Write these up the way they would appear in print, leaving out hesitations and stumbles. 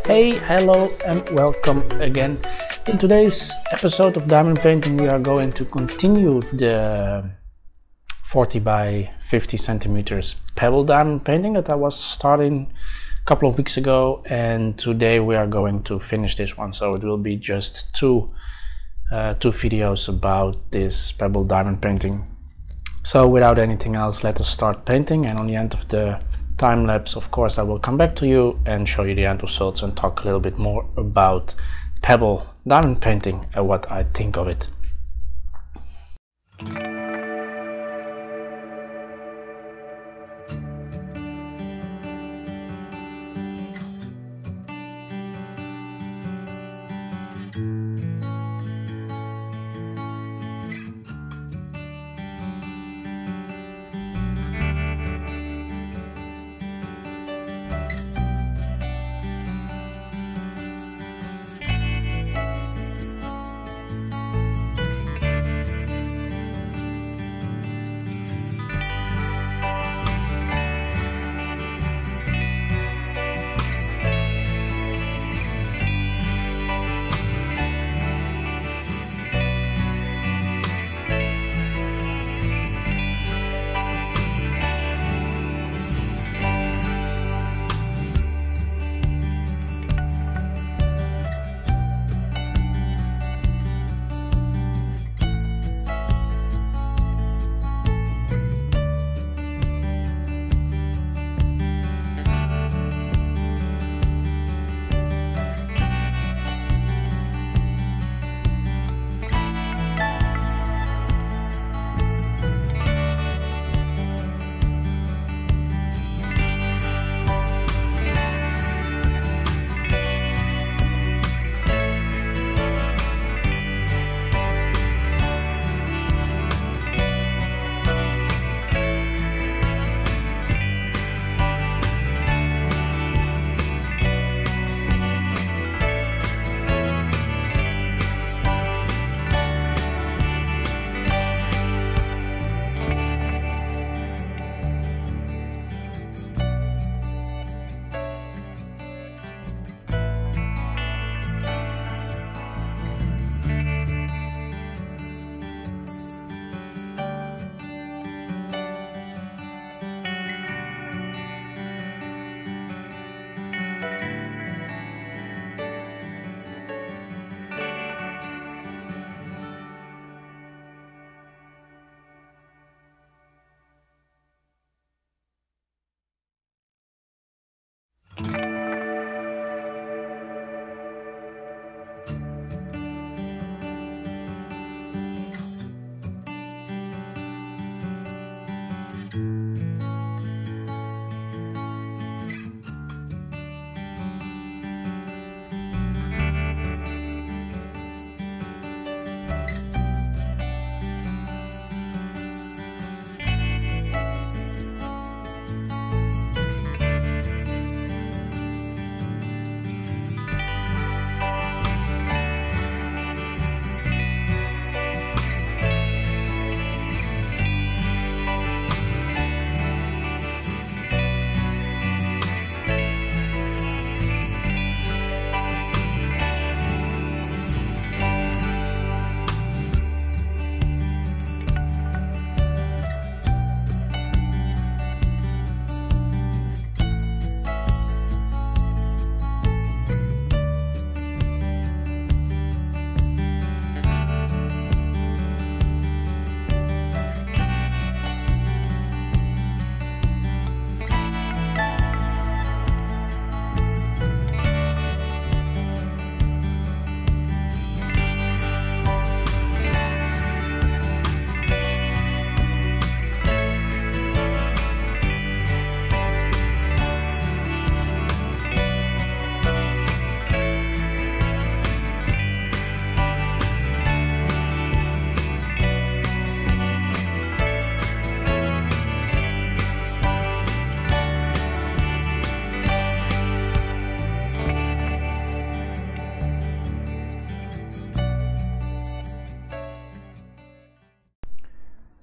Hey, hello and welcome again. In today's episode of diamond painting we are going to continue the 40 by 50 centimeters pebble diamond painting that I was starting a couple of weeks ago, and today we are going to finish this one. So it will be just two videos about this pebble diamond painting. So without anything else, let us start painting, and on the end of the time lapse, of course, I will come back to you and show you the end results and talk a little bit more about pebble diamond painting and what I think of it.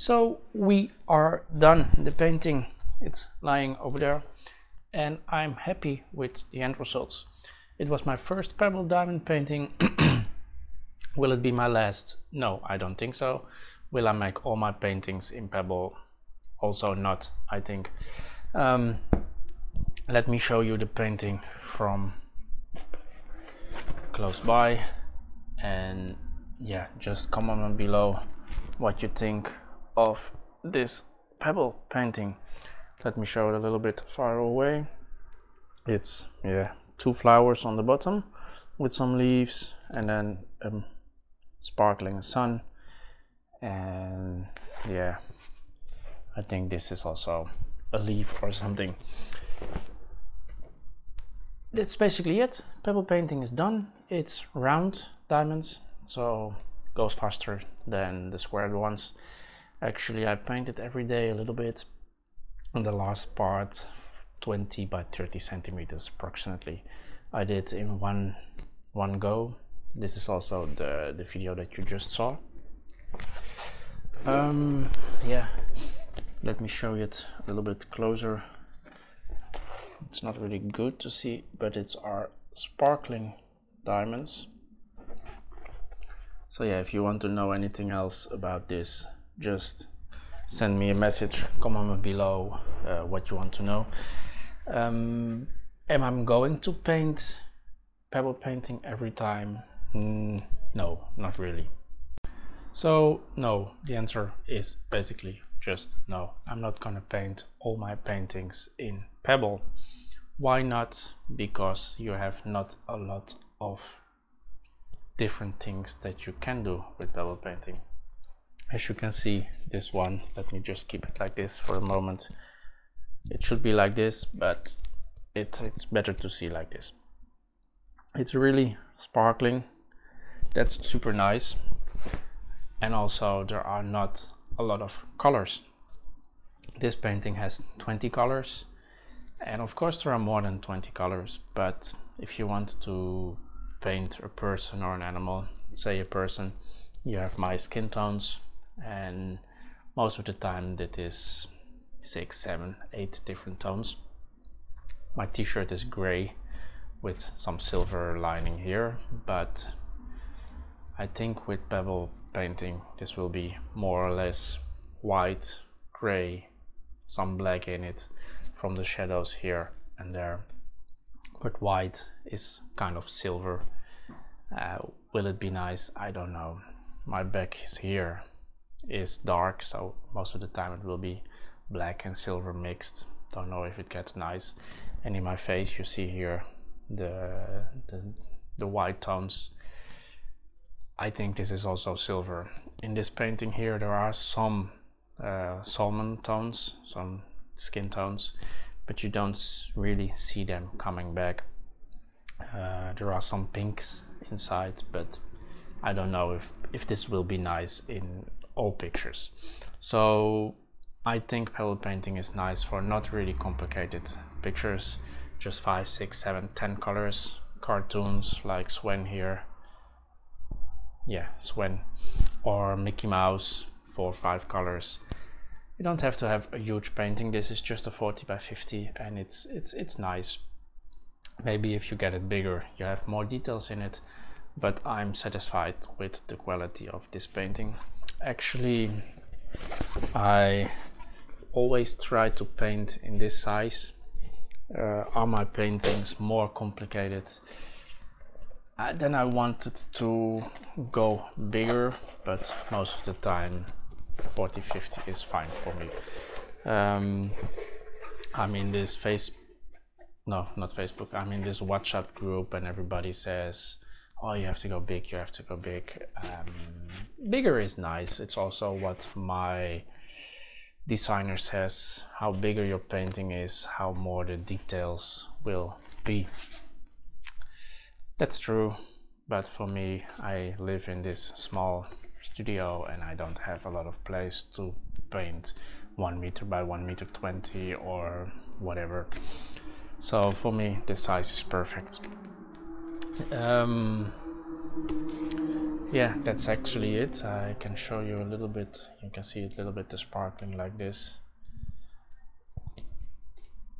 So we are done. The painting, it's lying over there, and I'm happy with the end results. It was my first pebble diamond painting. Will it be my last? No, I don't think so. Will I make all my paintings in pebble? Also not, I think. Let me show you the painting from close by, and yeah, just comment below what you think of this pebble painting. Let me show it a little bit far away. It's, yeah, 2 flowers on the bottom with some leaves, and then sparkling sun, and yeah, I think this is also a leaf or something. That's basically it. Pebble painting is done. It's round diamonds, so goes faster than the squared ones. Actually, I painted every day a little bit, and the last part 20 by 30 centimeters approximately I did in one go. This is also the video that you just saw. Yeah, let me show it a little bit closer. It's not really good to see, but it's our sparkling diamonds. So yeah, if you want to know anything else about this, just send me a message, comment below what you want to know. Am I going to paint pebble painting every time? No, not really. So no, the answer is basically just no. I'm not gonna paint all my paintings in pebble. Why not? Because you have not a lot of different things that you can do with pebble painting. As you can see, this one, let me just keep it like this for a moment. It should be like this, but it's better to see like this. It's really sparkling. That's super nice. And also there are not a lot of colors. This painting has 20 colors, and of course there are more than 20 colors, but if you want to paint a person or an animal, say a person, you have my skin tones, and most of the time that is 6, 7, 8 different tones. My t-shirt is gray with some silver lining here, but I think with pebble painting this will be more or less white, gray, some black in it from the shadows here and there, but white is kind of silver. Will it be nice? I don't know. My back here is dark, so most of the time it will be black and silver mixed. Don't know if it gets nice. And in my face you see here the white tones. I think this is also silver. In this painting here there are some salmon tones, some skin tones, but you don't really see them coming back. There are some pinks inside, but I don't know if this will be nice in all pictures. So I think pebble painting is nice for not really complicated pictures, just 5, 6, 7, 10 colors, cartoons like Sven here. Yeah, Sven, or Mickey Mouse, 4 or 5 colors. You don't have to have a huge painting. This is just a 40 by 50 and it's nice. Maybe if you get it bigger you have more details in it, but I'm satisfied with the quality of this painting. Actually, I always try to paint in this size. Are my paintings more complicated? Then I wanted to go bigger, but most of the time 40-50 is fine for me. I'm in this not Facebook, I'm in this WhatsApp group and everybody says, oh, you have to go big, you have to go big. Bigger is nice. It's also what my designer says. How bigger your painting is, how more the details will be. That's true, but for me, I live in this small studio and I don't have a lot of place to paint 1 meter by 1 meter 20 or whatever. So for me, this size is perfect. yeah, that's actually it. I can show you a little bit. You can see it a little bit, the sparkling like this.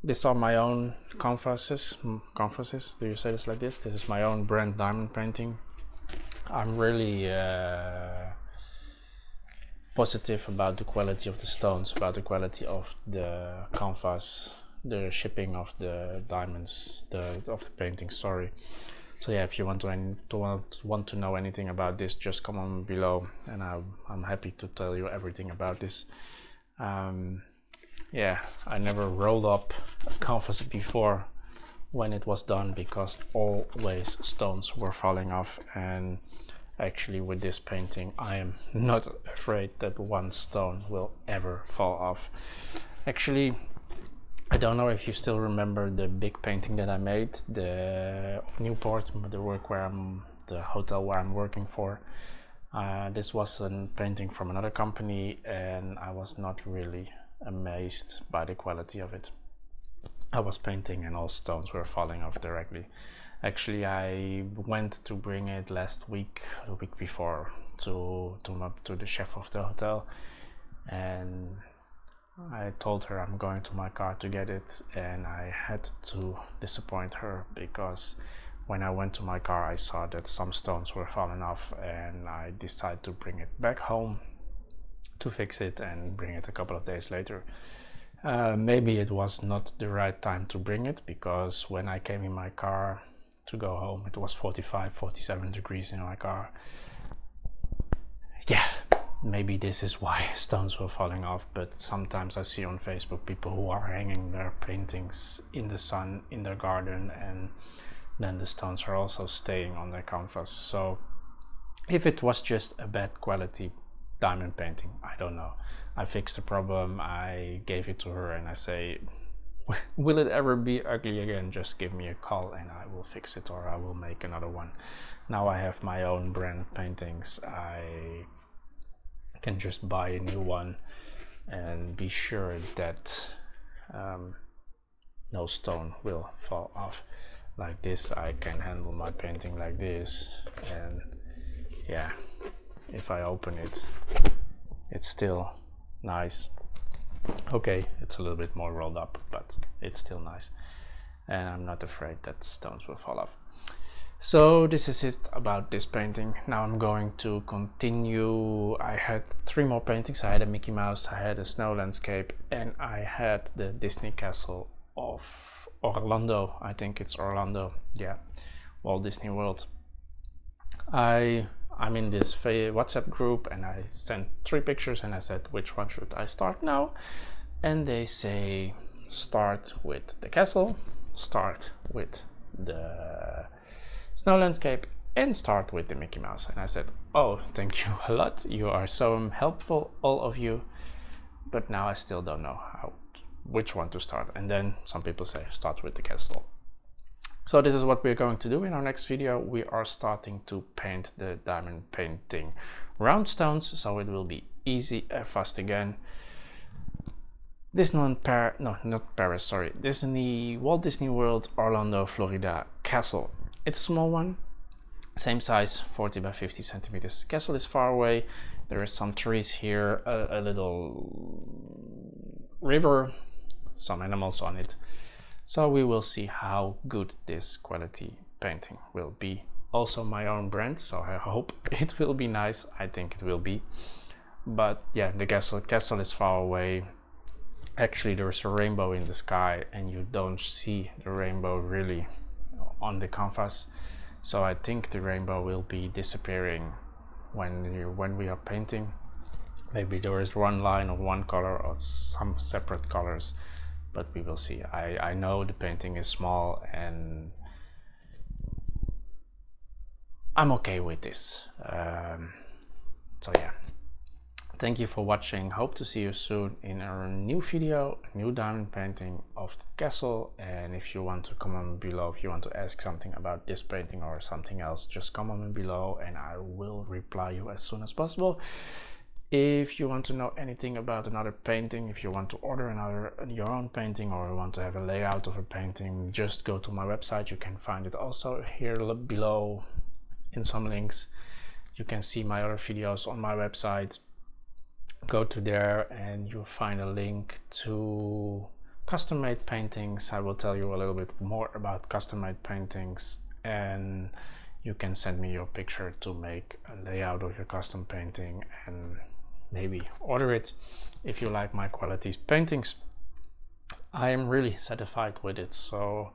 These are my own canvases. Do you say this like this? This is my own brand diamond painting. I'm really positive about the quality of the stones, about the quality of the canvas, the shipping of the diamonds, of the painting. Sorry. So yeah, if you want to know anything about this, just comment below, and I'm happy to tell you everything about this. Yeah, I never rolled up a canvas before when it was done, because always stones were falling off, and actually with this painting I am not afraid that one stone will ever fall off. Actually, I don't know if you still remember the big painting that I made, of Newport, the hotel where I'm working for. This was a painting from another company, and I was not really amazed by the quality of it. I was painting and all stones were falling off directly. Actually, I went to bring it last week, the week before, to the chef of the hotel, and I told her I'm going to my car to get it, and I had to disappoint her, because when I went to my car I saw that some stones were falling off, and I decided to bring it back home to fix it and bring it a couple of days later. Maybe it was not the right time to bring it, because when I came in my car to go home it was 45-47 degrees in my car. Yeah, maybe this is why stones were falling off. But sometimes I see on Facebook people who are hanging their paintings in the sun in their garden, and then the stones are also staying on their canvas. So if it was just a bad quality diamond painting, I don't know. I fixed the problem, I gave it to her, and I say, will it ever be ugly again? Just give me a call and I will fix it, or I will make another one. Now I have my own brand paintings. I can just buy a new one and be sure that no stone will fall off. Like this, I can handle my painting like this, and yeah, if I open it, it's still nice. Okay, it's a little bit more rolled up, but it's still nice, and I'm not afraid that stones will fall off. So this is it about this painting. Now I'm going to continue. I had 3 more paintings. I had a Mickey Mouse, I had a snow landscape, and I had the Disney castle of Orlando. I think it's Orlando, yeah, Walt Disney World. I'm in this WhatsApp group, and I sent 3 pictures and I said, which one should I start now? And they say, start with the castle, start with the snow landscape, and start with the Mickey Mouse. And I said, oh, thank you a lot, you are so helpful, all of you, but now I still don't know which one to start. And then some people say start with the castle. So this is what we're going to do in our next video. We are starting to paint the diamond painting round stones, so it will be easy and fast again. Walt Disney World, Orlando, Florida castle. It's a small one, same size, 40 by 50 centimeters. Castle is far away. There is some trees here, a little river, some animals on it. So we will see how good this quality painting will be. Also my own brand, so I hope it will be nice. I think it will be. But yeah, the castle is far away. Actually, there's a rainbow in the sky, and you don't see the rainbow really on the canvas. So I think the rainbow will be disappearing when we are painting. Maybe there is one line of one color or some separate colors, but we will see. I know the painting is small, and I'm okay with this. So yeah, thank you for watching. Hope to see you soon in a new video, a new diamond painting of the castle. And if you want to comment below, if you want to ask something about this painting or something else, just comment below and I will reply you as soon as possible. If you want to know anything about another painting, if you want to order your own painting, or want to have a layout of a painting, just go to my website. You can find it also here below in some links. You can see my other videos on my website. Go to there and you'll find a link to custom made paintings. I will tell you a little bit more about custom made paintings, and you can send me your picture to make a layout of your custom painting and maybe order it if you like my quality paintings. I am really satisfied with it, so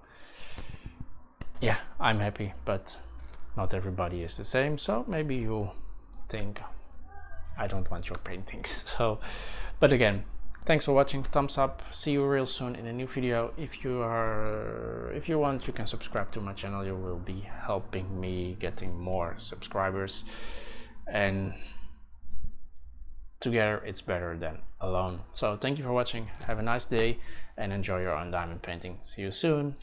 yeah, I'm happy, but not everybody is the same, so maybe you think I don't want your paintings. So, but again, thanks for watching. Thumbs up. See you real soon in a new video. If you want, you can subscribe to my channel. You will be helping me getting more subscribers, and together it's better than alone. So thank you for watching. Have a nice day and enjoy your own diamond painting. See you soon.